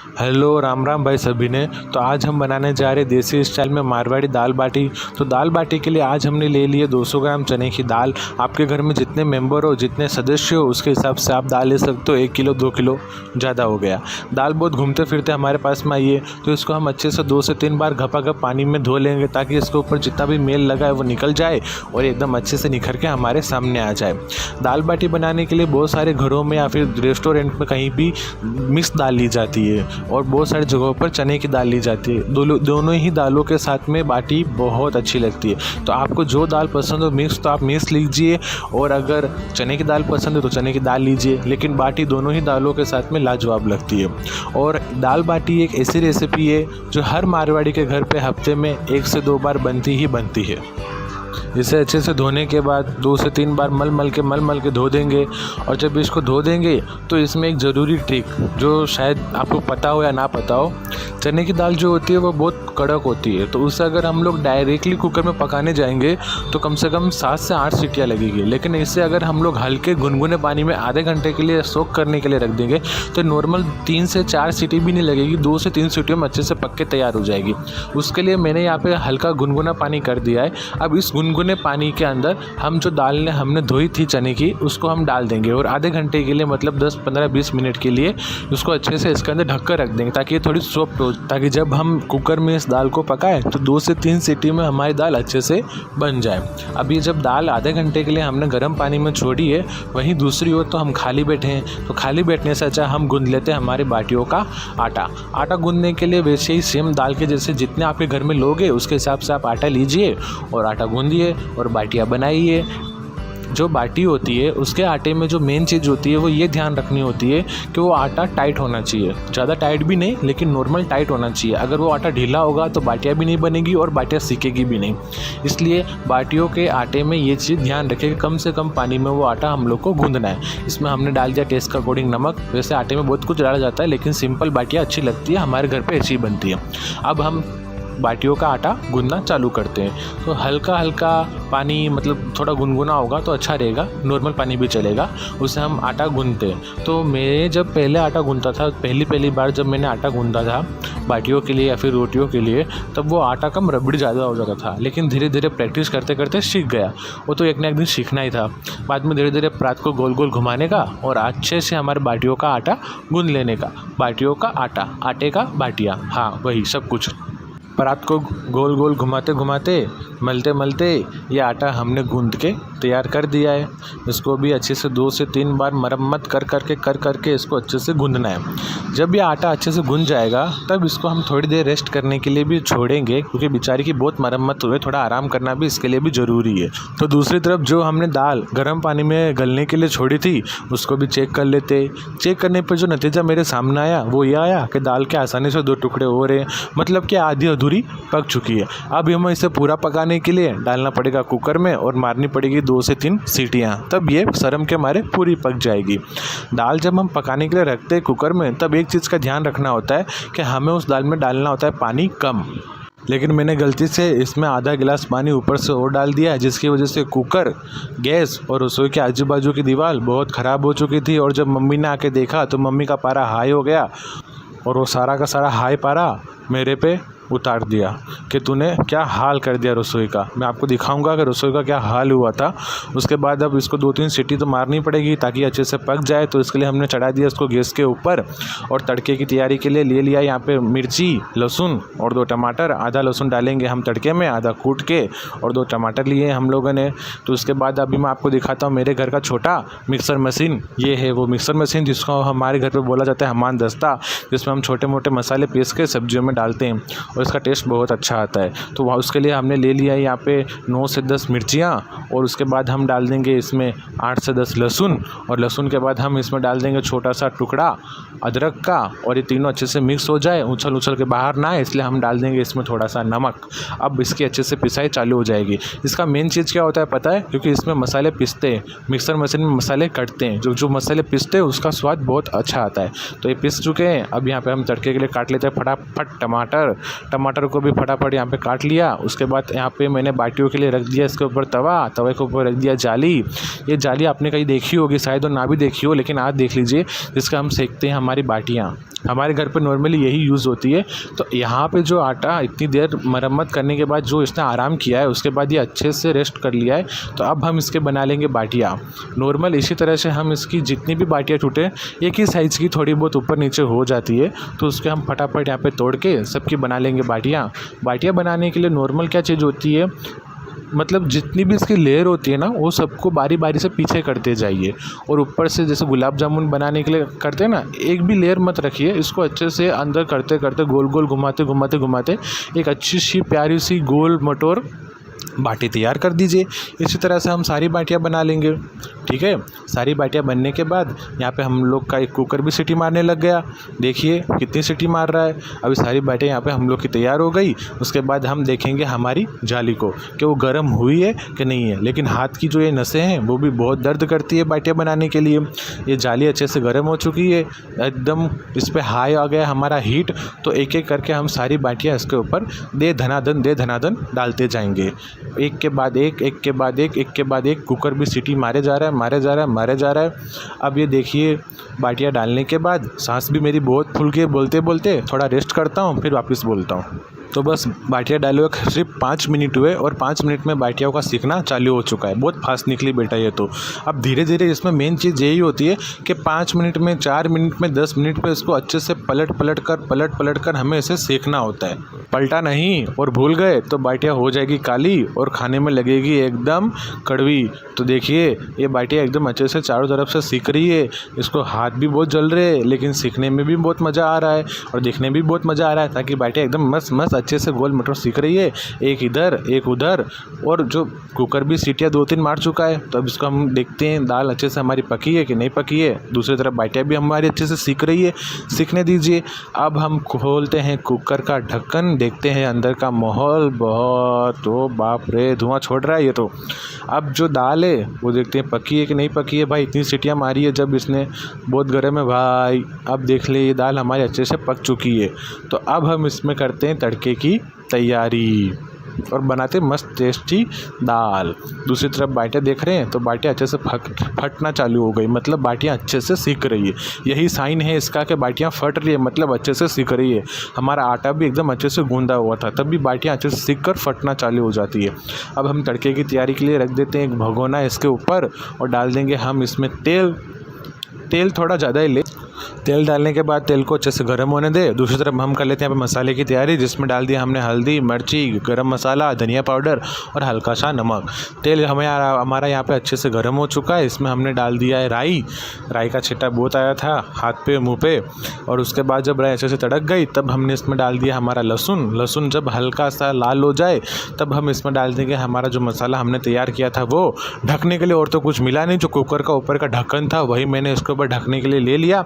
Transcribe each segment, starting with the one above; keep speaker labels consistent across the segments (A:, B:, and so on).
A: Hello Ram Ram भाई सभी ने। तो आज हम बनाने जा रहे देसी स्टाइल में मारवाड़ी दाल बाटी। तो दाल बाटी के लिए आज हमने ले लिए 200 ग्राम चने की दाल। आपके घर में जितने मेंबर हो, जितने सदस्य हो, उसके हिसाब से आप दाल ले सकते हो। 1 किलो 2 किलो ज़्यादा हो गया। दाल बहुत घूमते फिरते हमारे पास में आई है, तो इसको हम अच्छे से 2 से 3 बार घपाघप पानी में धो लेंगे, ताकि इसके ऊपर जितना भी मेल लगा है वो निकल जाए और एकदम अच्छे से निखर के हमारे सामने आ जाए। दाल बाटी बनाने के लिए बहुत सारे घरों में या फिर रेस्टोरेंट में कहीं भी मिक्स दाल ली जाती है और बहुत सारी जगहों पर चने की दाल ली जाती है। दोनों ही दालों के साथ में बाटी बहुत अच्छी लगती है। तो आपको जो दाल पसंद हो मिक्स, तो आप मिक्स लीजिए, और अगर चने की दाल पसंद है तो चने की दाल लीजिए। लेकिन बाटी दोनों ही दालों के साथ में लाजवाब लगती है। और दाल बाटी एक ऐसी रेसिपी है जो हर मारवाड़ी के घर पे हफ्ते में 1 से 2 बार बनती ही बनती है। इसे अच्छे से धोने के बाद 2 से 3 बार मल मल के धो देंगे। और जब इसको धो देंगे तो इसमें एक ज़रूरी ट्रिक, जो शायद आपको पता हो या ना पता हो, चने की दाल जो होती है वो बहुत कड़क होती है। तो उसे अगर हम लोग डायरेक्टली कुकर में पकाने जाएंगे तो कम से कम 7 से 8 सीटियाँ लगेगी। लेकिन इससे अगर हम लोग हल्के गुनगुने पानी में आधे घंटे के लिए सोक करने के लिए रख देंगे तो नॉर्मल 3 से 4 सीटी भी नहीं लगेगी, 2 से 3 सीटियों में अच्छे से पक के तैयार हो जाएगी। उसके लिए मैंने यहाँ पे हल्का गुनगुना पानी कर दिया है। अब इस गुनगुने पानी के अंदर हम जो दाल हमने धोई थी चने की, उसको हम डाल देंगे और आधे घंटे के लिए, मतलब 10, 15, 20 मिनट के लिए उसको अच्छे से इसके अंदर ढक कर रख देंगे, ताकि ये थोड़ी सॉफ्ट हो, ताकि जब हम कुकर में इस दाल को पकाएं तो 2 से 3 सीटी में हमारी दाल अच्छे से बन जाए। अब ये जब दाल आधे घंटे के लिए हमने गर्म पानी में छोड़ी है, वहीं दूसरी ओर तो हम खाली बैठे हैं, तो खाली बैठने से अच्छा हम गूंद लेते हैं हमारी बाटियों का आटा। आटा गूंदने के लिए वैसे ही सेम दाल के जैसे जितने आपके घर में लोग हैं उसके हिसाब से आप आटा लीजिए और आटा गूंदिए और बाटियाँ बनाइए। जो बाटी होती है उसके आटे में जो मेन चीज़ होती है वो ये ध्यान रखनी होती है कि वो आटा टाइट होना चाहिए, ज़्यादा टाइट भी नहीं लेकिन नॉर्मल टाइट होना चाहिए। अगर वो आटा ढीला होगा तो बाटियाँ भी नहीं बनेगी और बाटियाँ सीखेगी भी नहीं। इसलिए बाटियों के आटे में ये चीज़ ध्यान रखें कि कम से कम पानी में वो आटा हम लोग को गूंदना है। इसमें हमने डाल दिया टेस्ट के अकॉर्डिंग नमक। वैसे आटे में बहुत कुछ डाला जाता है लेकिन सिंपल बाटियाँ अच्छी लगती है, हमारे घर पर ऐसी बनती है। अब हम बाटियों का आटा गूंदना चालू करते हैं। तो हल्का हल्का पानी, मतलब थोड़ा गुनगुना होगा तो अच्छा रहेगा, नॉर्मल पानी भी चलेगा, उससे हम आटा गूंदते हैं। तो मैं जब पहले आटा गूंदता था, पहली बार जब मैंने आटा गूंदा था बाटियों के लिए या फिर रोटियों के लिए, तब वो आटा कम रबड़ी ज़्यादा हो जाता था। लेकिन धीरे धीरे प्रैक्टिस करते करते सीख गया। वो तो एक ना एक दिन सीखना ही था। बाद में धीरे धीरे रात को गोल गोल घुमाने का और अच्छे से हमारे बाटियों का आटा गूंद लेने का। बाटियों का आटा, आटे का बाटियाँ, हाँ वही सब कुछ। परात को गोल गोल घुमाते घुमाते, मलते मलते ये आटा हमने गूंद के तैयार कर दिया है। इसको भी अच्छे से 2 से 3 बार मरम्मत कर करके इसको अच्छे से गूंदना है। जब ये आटा अच्छे से गूंद जाएगा तब इसको हम थोड़ी देर रेस्ट करने के लिए भी छोड़ेंगे, क्योंकि बेचारी की बहुत मरम्मत हुई, थोड़ा आराम करना भी इसके लिए भी ज़रूरी है। तो दूसरी तरफ जो हमने दाल गर्म पानी में गलने के लिए छोड़ी थी उसको भी चेक कर लेते। चेक करने पर जो नतीजा मेरे सामने आया वो ये आया कि दाल के आसानी से 2 टुकड़े हो रहे हैं, मतलब कि आधी अधूरी पक चुकी है। अब हमें इसे पूरा पकाने के लिए डालना पड़ेगा कुकर में और मारनी पड़ेगी 2 से 3 सीटियाँ, तब ये शर्म के मारे पूरी पक जाएगी। दाल जब हम पकाने के लिए रखते हैं कुकर में, तब एक चीज़ का ध्यान रखना होता है कि हमें उस दाल में डालना होता है पानी कम। लेकिन मैंने गलती से इसमें आधा गिलास पानी ऊपर से और डाल दिया है, जिसकी वजह से कुकर, गैस और रसोई के आजू बाजू की दीवार बहुत ख़राब हो चुकी थी। और जब मम्मी ने आके देखा तो मम्मी का पारा हाई हो गया और वो सारा का सारा हाई पारा मेरे पे उतार दिया कि तूने क्या हाल कर दिया रसोई का। मैं आपको दिखाऊंगा कि रसोई का क्या हाल हुआ था। उसके बाद अब इसको 2-3 सीटी तो मारनी पड़ेगी ताकि अच्छे से पक जाए। तो इसके लिए हमने चढ़ा दिया इसको गैस के ऊपर और तड़के की तैयारी के लिए ले लिया यहाँ पे मिर्ची, लहसुन और 2 टमाटर। आधा लहसुन डालेंगे हम तड़के में, आधा कूट के, और 2 टमाटर लिए हम लोगों ने। तो उसके बाद अभी मैं आपको दिखाता हूँ मेरे घर का छोटा मिक्सर मशीन। ये है वो मिक्सर मशीन जिसको हमारे घर पर बोला जाता है हमान दस्ता, जिसमें हम छोटे मोटे मसाले पीस के सब्जियों में डालते हैं और इसका टेस्ट बहुत अच्छा आता है। तो वहाँ उसके लिए हमने ले लिया है यहाँ पे 9 से 10 मिर्चियाँ, और उसके बाद हम डाल देंगे इसमें 8 से 10 लहसुन, और लहसुन के बाद हम इसमें डाल देंगे छोटा सा टुकड़ा अदरक का। और ये तीनों अच्छे से मिक्स हो जाए, उछल के बाहर ना आए, इसलिए हम डाल देंगे इसमें थोड़ा सा नमक। अब इसकी अच्छे से पिसाई चालू हो जाएगी। इसका मेन चीज़ क्या होता है पता है? क्योंकि इसमें मसाले पिसते हैं, मिक्सर मशीन में मसाले कटते हैं, जो मसाले पिसते हैं उसका स्वाद बहुत अच्छा आता है। तो ये पिस चुके हैं। अब यहाँ पे हम तड़के के लिए काट लेते हैं फटाफट टमाटर, टमाटर को भी फटाफट यहाँ पे काट लिया। उसके बाद यहाँ पे मैंने बाटियों के लिए रख दिया इसके ऊपर तवे के ऊपर रख दिया जाली। ये जाली आपने कहीं देखी होगी शायद और ना भी देखी हो, लेकिन आज देख लीजिए, जिसका हम सेकते हैं हमारी बाटियाँ। हमारे घर पे नॉर्मली यही यूज़ होती है। तो यहाँ पे जो आटा इतनी देर मरम्मत करने के बाद जो इसने आराम किया है, उसके बाद ये अच्छे से रेस्ट कर लिया है। तो अब हम इसके बना लेंगे बाटियाँ नॉर्मल। इसी तरह से हम इसकी जितनी भी बाटियाँ टूटे, एक ही साइज़ की थोड़ी बहुत ऊपर नीचे हो जाती है, तो उसके हम फटाफट यहाँ पे तोड़ के सबकी बना लेंगे बाटियाँ। बाटियाँ बनाने के लिए नॉर्मल क्या चीज़ होती है, मतलब जितनी भी इसकी लेयर होती है ना, वो सबको बारी बारी से पीछे करते जाइए। और ऊपर से जैसे गुलाब जामुन बनाने के लिए करते हैं ना, एक भी लेयर मत रखिए, इसको अच्छे से अंदर करते करते गोल गोल घुमाते एक अच्छी सी प्यारी सी गोल मटोर बाटी तैयार कर दीजिए। इसी तरह से हम सारी बाटियाँ बना लेंगे। ठीक है, सारी बाटियाँ बनने के बाद यहाँ पे हम लोग का एक कुकर भी सीटी मारने लग गया। देखिए कितनी सीटी मार रहा है। अभी सारी बाटियाँ यहाँ पे हम लोग की तैयार हो गई। उसके बाद हम देखेंगे हमारी जाली को कि वो गर्म हुई है कि नहीं है। लेकिन हाथ की जो ये नसें हैं वो भी बहुत दर्द करती है बाटियाँ बनाने के लिए। ये जाली अच्छे से गर्म हो चुकी है, एकदम इस पर हाई आ गया हमारा हीट। तो एक एक करके हम सारी बाटियाँ इसके ऊपर दे धनाधन डालते जाएंगे, एक के बाद एक कुकर भी सीटी मारे जा रहा है। अब ये देखिए बाटियाँ डालने के बाद सांस भी मेरी बहुत फूल गई बोलते बोलते। थोड़ा रेस्ट करता हूँ फिर वापस बोलता हूँ। तो बस बाटियाँ डाले हुए सिर्फ 5 मिनट हुए और 5 मिनट में बाटियों का सीखना चालू हो चुका है। बहुत फास्ट निकली बेटा ये तो। अब धीरे धीरे इसमें मेन चीज़ यही होती है कि 5 मिनट में, 4 मिनट में, 10 मिनट में इसको अच्छे से पलट कर हमें इसे सेकना होता है। पलटा नहीं और भूल गए तो बाटियाँ हो जाएगी काली और खाने में लगेगी एकदम कड़वी। तो देखिए ये बाटियाँ एकदम अच्छे से चारों तरफ से सीख रही है। इसको हाथ भी बहुत जल रहे हैं, लेकिन सीखने में भी बहुत मज़ा आ रहा है और देखने में भी बहुत मज़ा आ रहा है, ताकि बाटियाँ एकदम मस्त अच्छे से गोल मटर सीख रही है, एक इधर एक उधर। और जो कुकर भी सीटियाँ 2-3 मार चुका है। तो अब इसको हम देखते हैं दाल अच्छे से हमारी पकी है कि नहीं पकी है। दूसरी तरफ बाटियाँ भी हमारी अच्छे से सीख रही है, सीखने दीजिए। अब हम खोलते हैं कुकर का ढक्कन, देखते हैं अंदर का माहौल। बहुत, तो बाप रे धुआं छोड़ रहा है ये तो। अब जो दाल है वो देखते हैं पकी है कि नहीं पकी है। भाई इतनी सीटियाँ मारी है जब इसने, बहुत गर्म है भाई। अब देख ले ये दाल हमारी अच्छे से पक चुकी है। तो अब हम इसमें करते हैं तड़के की तैयारी और बनाते मस्त टेस्टी दाल। दूसरी तरफ बाटियाँ देख रहे हैं तो बाटियाँ अच्छे से फटना चालू हो गई, मतलब बाटियाँ अच्छे से सीख रही है। यही साइन है इसका कि बाटियाँ फट रही है, मतलब अच्छे से सीख रही है। हमारा आटा भी एकदम अच्छे से गूंदा हुआ था, तब भी बाटियाँ अच्छे से सीख कर फटना चालू हो जाती है। अब हम तड़के की तैयारी के लिए रख देते हैं एक भगोना इसके ऊपर और डाल देंगे हम इसमें तेल थोड़ा ज़्यादा ही ले। तेल डालने के बाद तेल को अच्छे से गर्म होने दे। दूसरी तरफ हम कर लेते हैं यहाँ पे मसाले की तैयारी, जिसमें डाल दिया हमने हल्दी, मिर्ची, गरम मसाला, धनिया पाउडर और हल्का सा नमक। तेल हमारा यहाँ पे अच्छे से गर्म हो चुका है। इसमें हमने डाल दिया है राई का छिट्टा बहुत आया था हाथ पे मुँह पे। और उसके बाद जब राई अच्छे से तड़क गई तब हमने इसमें डाल दिया हमारा लहसुन जब हल्का सा लाल हो जाए तब हम इसमें डाल देंगे हमारा जो मसाला हमने तैयार किया था वो। ढकने के लिए और तो कुछ मिला नहीं, जो कुकर का ऊपर का ढक्कन था वही मैंने इसके ऊपर ढकने के लिए ले लिया।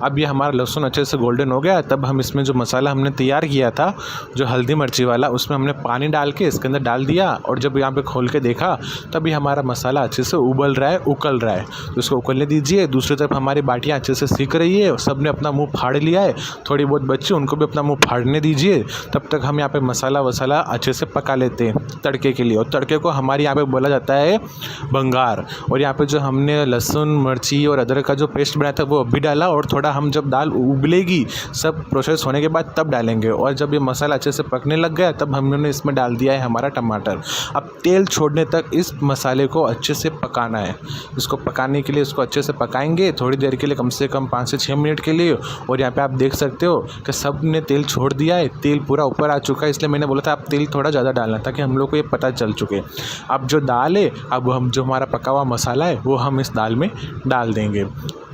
A: अब ये हमारा लहसुन अच्छे से गोल्डन हो गया। तब हम इसमें जो मसाला हमने तैयार किया था जो हल्दी मिर्ची वाला, उसमें हमने पानी डाल के इसके अंदर डाल दिया। और जब यहाँ पे खोल के देखा तब ये हमारा मसाला अच्छे से उकल रहा है। तो इसको उकलने दीजिए। दूसरी तरफ हमारी बाटियाँ अच्छे से सीख रही है, सबने अपना मुँह फाड़ लिया है, थोड़ी बहुत बच्ची उनको भी अपना मुँह फाड़ने दीजिए। तब तक हम यहाँ पे मसाला वसाला अच्छे से पका लेते हैं तड़के के लिए। और तड़के को हमारे यहाँ पे बोला जाता है बंगार। और यहाँ पे जो हमने लहसुन मिर्ची और अदरक का जो पेस्ट बनाया था वो अभी डाला, और थोड़ा हम जब दाल उबलेगी सब प्रोसेस होने के बाद तब डालेंगे। और जब ये मसाला अच्छे से पकने लग गया तब हमने इसमें डाल दिया है हमारा टमाटर। अब तेल छोड़ने तक इस मसाले को अच्छे से पकाना है। इसको पकाने के लिए इसको अच्छे से पकाएंगे थोड़ी देर के लिए, कम से कम 5 से 6 मिनट के लिए। और यहाँ पे आप देख सकते हो कि सब ने तेल छोड़ दिया है, तेल पूरा ऊपर आ चुका है। इसलिए मैंने बोला था आप तेल थोड़ा ज़्यादा डालना ताकि हम लोग को ये पता चल चुके। अब जो दाल है, अब हम जो हमारा पका हुआ मसाला है वो हम इस दाल में डाल देंगे।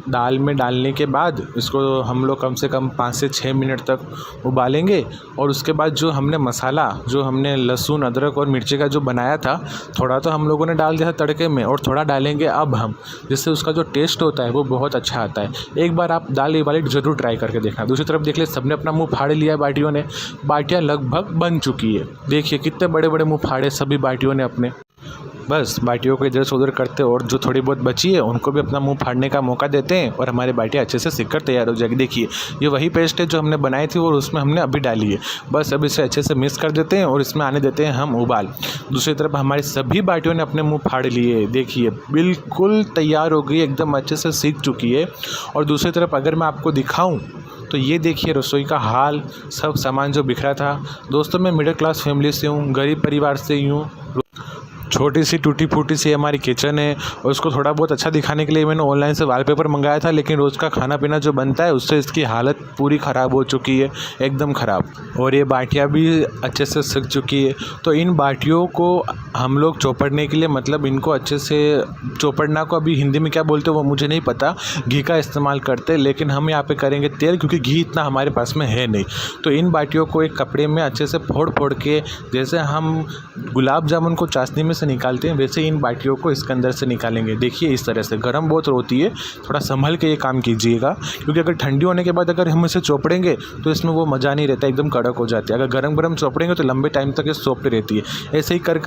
A: दाल में डालने के बाद इसको हम लोग कम से कम 5 से 6 मिनट तक उबालेंगे। और उसके बाद जो हमने मसाला, जो हमने लहसुन अदरक और मिर्ची का जो बनाया था, थोड़ा तो हम लोगों ने डाल दिया था तड़के में और थोड़ा डालेंगे अब हम, जिससे उसका जो टेस्ट होता है वो बहुत अच्छा आता है। एक बार आप दाल ये वाली ज़रूर ट्राई करके देखना। दूसरी तरफ देख ले सबने अपना मुँह फाड़ लिया है बाटियों ने। बाटियाँ लगभग बन चुकी है, देखिए कितने बड़े बड़े मुँह फाड़े सभी बाटियों ने अपने। बस बाटियों को इधर से उधर करते और जो थोड़ी बहुत बची है उनको भी अपना मुंह फाड़ने का मौका देते हैं और हमारी बाटियाँ अच्छे से सिक कर तैयार हो जाएगी। देखिए ये वही पेस्ट है जो हमने बनाई थी और उसमें हमने अभी डाली है। बस अब इसे अच्छे से मिक्स कर देते हैं और इसमें आने देते हैं हम उबाल। दूसरी तरफ हमारी सभी बाटियों ने अपने मुँह फाड़ लिए। देखिए बिल्कुल तैयार हो गई, एकदम अच्छे से सीख चुकी है। और दूसरी तरफ अगर मैं आपको दिखाऊँ तो ये देखिए रसोई का हाल, सब सामान जो बिखरा था। दोस्तों मैं मिडिल क्लास फैमिली से हूँ, गरीब परिवार से ही हूँ। छोटी सी टूटी फूटी सी हमारी किचन है और उसको थोड़ा बहुत अच्छा दिखाने के लिए मैंने ऑनलाइन से वॉलपेपर मंगाया था, लेकिन रोज़ का खाना पीना जो बनता है उससे इसकी हालत पूरी ख़राब हो चुकी है, एकदम ख़राब। और ये बाटियाँ भी अच्छे से सिक चुकी है। तो इन बाटियों को हम लोग चौपड़ने के लिए, मतलब इनको अच्छे से चौपड़ना को अभी हिंदी में क्या बोलते हैं वो मुझे नहीं पता, घी का इस्तेमाल करते, लेकिन हम यहाँ पे करेंगे तेल, क्योंकि घी इतना हमारे पास में है नहीं। तो इन बाटियों को एक कपड़े में अच्छे से फोड़ फोड़ के, जैसे हम गुलाब जामुन को चाशनी में से निकालते हैं वैसे इन बाटियों को इसके अंदर से निकालेंगे। देखिए इस तरह से गर्म बहुत होती है, थोड़ा संभल के ये काम कीजिएगा, क्योंकि अगर ठंडी होने के बाद अगर हम इसे चौपड़ेंगे तो इसमें वो मज़ा नहीं रहता, एकदम कड़क हो जाती है। अगर गरम गरम चौपड़ेंगे तो लंबे टाइम तक ये सॉफ्ट रहती है। ऐसे ही कर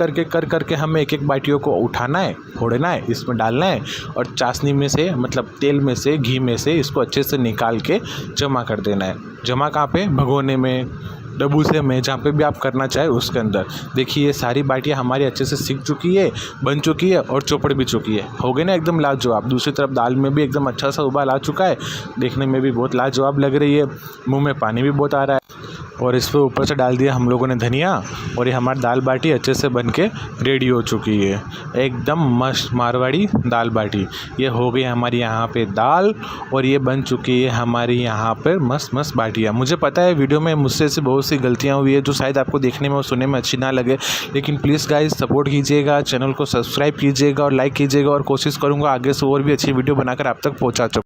A: करके हमें एक एक बाटियों को उठाना है, फोड़ना है, इसमें डालना है और चाशनी में से, मतलब तेल में से, घी में से इसको अच्छे से निकाल के जमा कर देना है। जमा कहाँ पे? भगोने में, डबूसे में, जहाँ पे भी आप करना चाहे उसके अंदर। देखिए ये सारी बाटियाँ हमारी अच्छे से सीख चुकी है, बन चुकी है और चौपड़ भी चुकी है। हो गई ना एकदम लाजवाब। दूसरी तरफ दाल में भी एकदम अच्छा सा उबाल आ चुका है, देखने में भी बहुत लाजवाब लग रही है, मुंह में पानी भी बहुत आ रहा है। और इस पर ऊपर से डाल दिया हम लोगों ने धनिया और ये हमारी दाल बाटी अच्छे से बन के रेडी हो चुकी है। एकदम मस्त मारवाड़ी दाल बाटी ये हो गई हमारी यहाँ पे दाल, और ये बन चुकी है हमारी यहाँ पर मस्त मस्त बाटियाँ। मुझे पता है वीडियो में मुझसे से बहुत सी गलतियाँ हुई है जो शायद आपको देखने में और सुनने में अच्छी ना लगे, लेकिन प्लीज़ गाइस सपोर्ट कीजिएगा, चैनल को सब्सक्राइब कीजिएगा और लाइक कीजिएगा, और कोशिश करूँगा आगे से और भी अच्छी वीडियो बनाकर आप तक पहुँचा सकूँ।